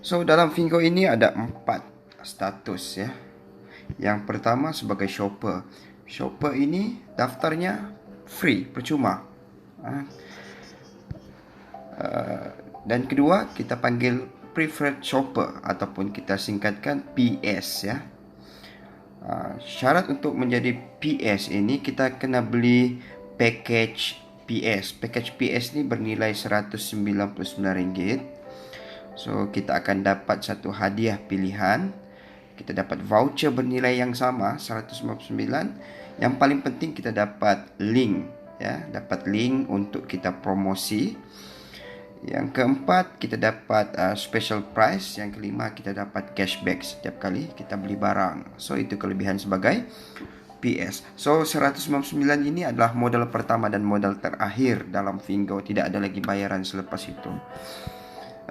So dalam Fingo ini ada 4 status ya. Yang pertama sebagai shopper. Shopper ini daftarnya free, percuma. Dan kedua kita panggil preferred shopper ataupun kita singkatkan PS ya. Syarat untuk menjadi PS ini kita kena beli package PS. Package PS ni bernilai RM199. So kita akan dapat satu hadiah pilihan. Kita dapat voucher bernilai yang sama RM199. Yang paling penting kita dapat link ya, dapat link untuk kita promosi. Yang keempat kita dapat special price. Yang kelima kita dapat cashback setiap kali kita beli barang. So itu kelebihan sebagai PS. So 199 ini adalah modal pertama dan modal terakhir dalam Fingo. Tidak ada lagi bayaran selepas itu.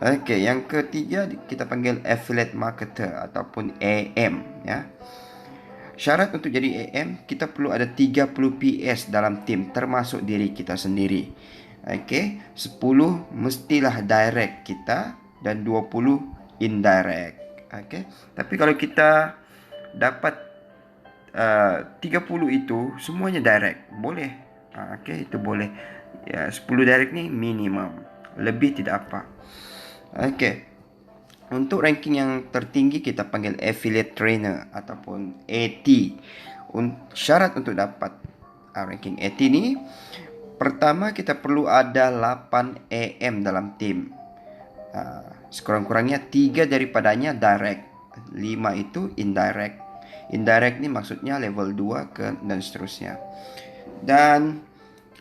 Okey, yang ketiga kita panggil affiliate marketer ataupun AM ya. Syarat untuk jadi AM kita perlu ada 30 PS dalam tim termasuk diri kita sendiri. Okey, 10 mestilah direct kita dan 20 indirect. Okey. Tapi kalau kita dapat 30 itu semuanya direct, boleh. Okey, itu boleh. Ya, 10 direct ni minimum. Lebih tidak apa. Okey. Untuk ranking yang tertinggi kita panggil affiliate trainer ataupun AT. Syarat untuk dapat ranking AT ni, pertama kita perlu ada 8 AM dalam tim. Sekurang-kurangnya 3 daripadanya direct, 5 itu indirect. Indirect ni maksudnya level 2 dan seterusnya. Dan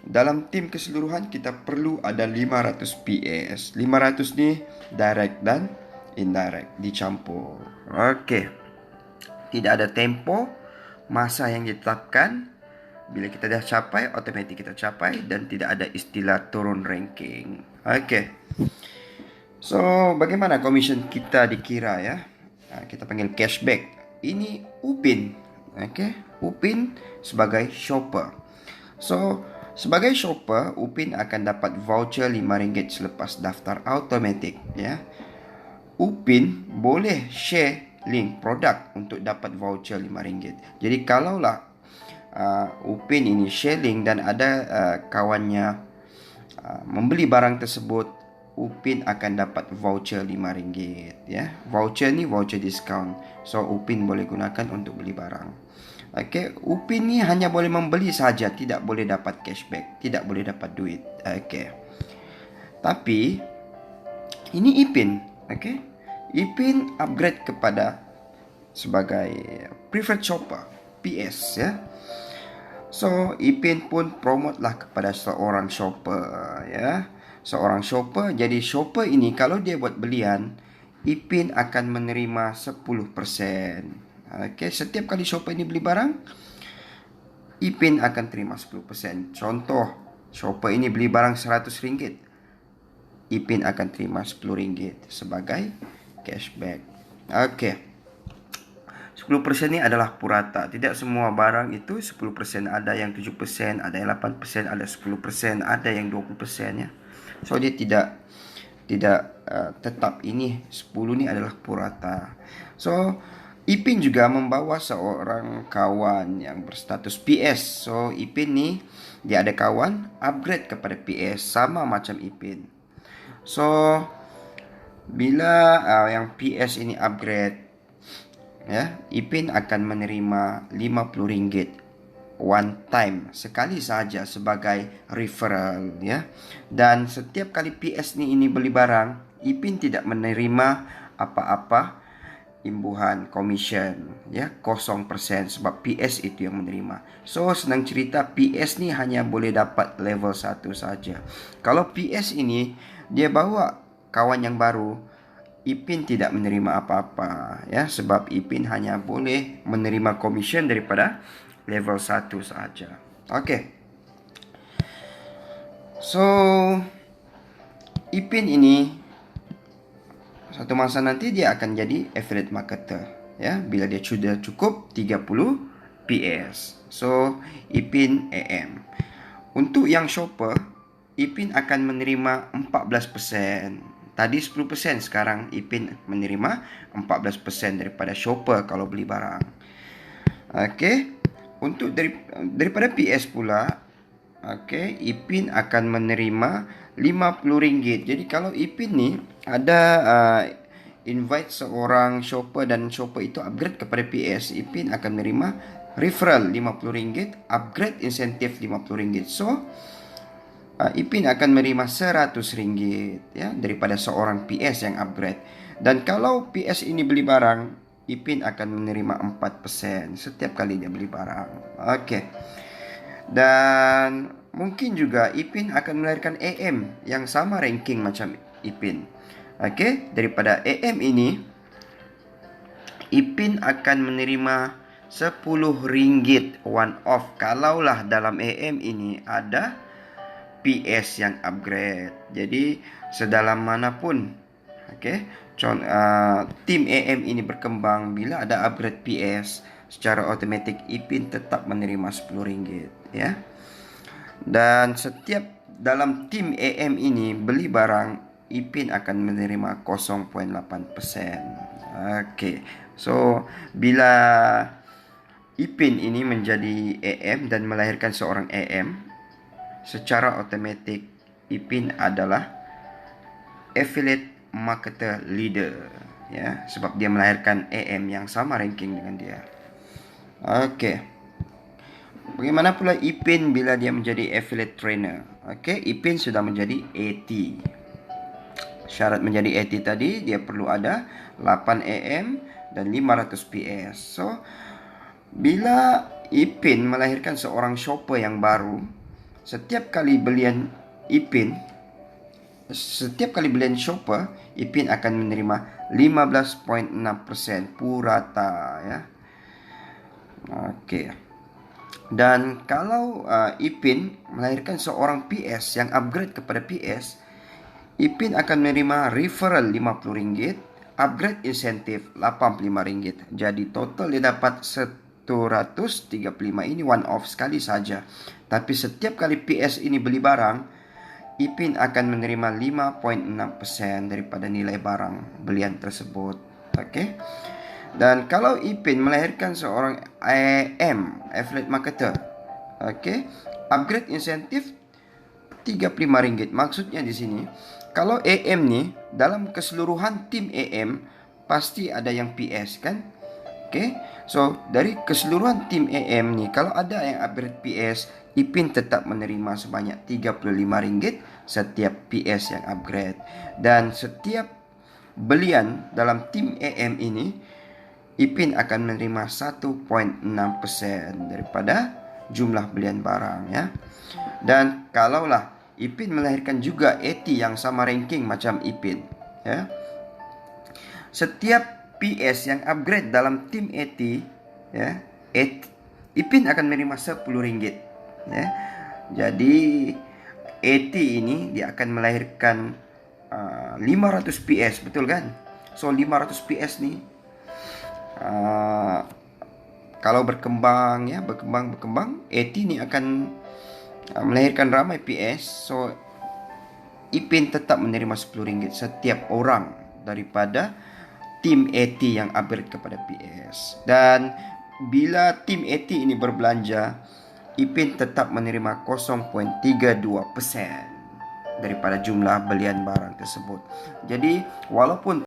dalam tim keseluruhan kita perlu ada 500 PS. 500 ni direct dan indirect dicampur. Okey. Tidak ada tempo, masa yang ditetapkan. Bila kita dah capai, automatik kita capai dan tidak ada istilah turun ranking. Okey. So, bagaimana commission kita dikira ya? Kita panggil cashback. Ini Upin. Okey. Upin sebagai shopper. So, sebagai shopper, Upin akan dapat voucher RM5 selepas daftar automatik ya. Upin boleh share link produk untuk dapat voucher RM5. Jadi kalaulah Upin ini share link dan ada kawannya membeli barang tersebut, Upin akan dapat voucher RM5 ya. Voucher ni voucher diskaun. So Upin boleh gunakan untuk beli barang. Okey, Upin ni hanya boleh membeli saja, tidak boleh dapat cashback, tidak boleh dapat duit. Okey. Tapi ini Ipin, okey. Ipin upgrade kepada sebagai preferred shopper, PS ya. So, Ipin pun promote lah kepada seorang shopper ya. Seorang shopper, jadi shopper ini kalau dia buat belian, Ipin akan menerima 10%. Okey, setiap kali shopper ini beli barang, Ipin akan terima 10%. Contoh, shopper ini beli barang RM100, Ipin akan terima RM10 sebagai cashback. Okey. 10% ni adalah purata. Tidak semua barang itu 10%. Ada yang 7%, ada yang 8%, ada 10%, ada yang 20% ya. So dia tidak tetap. Ini 10 ni adalah purata. So Ipin juga membawa seorang kawan yang berstatus PS. So Ipin ni dia ada kawan upgrade kepada PS sama macam Ipin. So bila yang PS ini upgrade ya, Ipin akan menerima RM50 one time, sekali saja sebagai referral ya. Dan setiap kali PS ini beli barang, Ipin tidak menerima apa-apa imbuhan commission ya, 0% sebab PS itu yang menerima. So senang cerita, PS ni hanya boleh dapat level 1 saja. Kalau PS ini dia bawa kawan yang baru, Ipin tidak menerima apa-apa ya, sebab Ipin hanya boleh menerima commission daripada level 1 saja. Okey. So Ipin ini satu masa nanti dia akan jadi affiliate marketer ya, bila dia sudah cukup 30 PS. So Ipin AM. Untuk yang shopper, Ipin akan menerima 14% Tadi 10%, sekarang Ipin menerima 14% daripada shopper kalau beli barang. Okey. Untuk daripada PS pula, okey, Ipin akan menerima RM50. Jadi kalau Ipin ni ada invite seorang shopper dan shopper itu upgrade kepada PS, Ipin akan menerima referral RM50, upgrade insentif RM50. So Ipin akan menerima RM100 ya, daripada seorang PS yang upgrade. Dan kalau PS ini beli barang, Ipin akan menerima 4% setiap kali dia beli barang. Okey. Dan mungkin juga Ipin akan melahirkan AM yang sama ranking macam Ipin. Okey, daripada AM ini Ipin akan menerima RM10 one off kalaulah dalam AM ini ada PS yang upgrade. Jadi sedalam manapun, okey, tim AM ini berkembang, bila ada upgrade PS, secara automatik Ipin tetap menerima RM10 ya. Dan setiap dalam tim AM ini beli barang, Ipin akan menerima 0.8%. Okey. So bila Ipin ini menjadi AM dan melahirkan seorang AM, secara automatik Ipin adalah affiliate marketer leader ya, sebab dia melahirkan AM yang sama ranking dengan dia. Okey. Bagaimana pula Ipin bila dia menjadi affiliate trainer? Okey, Ipin sudah menjadi AT. Syarat menjadi AT tadi dia perlu ada 8 AM dan 500 PS. So bila Ipin melahirkan seorang shopper yang baru, setiap kali belian shopper, Ipin akan menerima 15.6% purata ya. Okey. Dan kalau Ipin melahirkan seorang PS yang upgrade kepada PS, Ipin akan menerima referral RM50, upgrade insentif RM85. Jadi total dia dapat 135. Ini one off sekali saja. Tapi setiap kali PS ini beli barang, Ipin akan menerima 5.6% daripada nilai barang belian tersebut. Okey. Dan kalau Ipin melahirkan seorang AM, affiliate marketer, okey, upgrade insentif RM35. Maksudnya di sini, kalau AM ni dalam keseluruhan tim AM pasti ada yang PS kan? Okey. So, dari keseluruhan tim AM ni, kalau ada yang upgrade PS, Ipin tetap menerima sebanyak RM35 setiap PS yang upgrade. Dan setiap belian dalam tim AM ini, Ipin akan menerima 1.6% daripada jumlah belian barang ya. Dan kalaulah Ipin melahirkan juga AT yang sama ranking macam Ipin ya, setiap PS yang upgrade dalam tim AT ya, Ipin akan menerima RM10 ya. Jadi AT ini dia akan melahirkan 500 PS, betul kan? So 500 PS ni kalau berkembang ya, berkembang, AT ni akan melahirkan ramai PS. So Ipin tetap menerima RM10 setiap orang daripada tim AT yang upgrade kepada PS. Dan bila tim AT ini berbelanja, Ipin tetap menerima 0.32% daripada jumlah belian barang tersebut. Jadi walaupun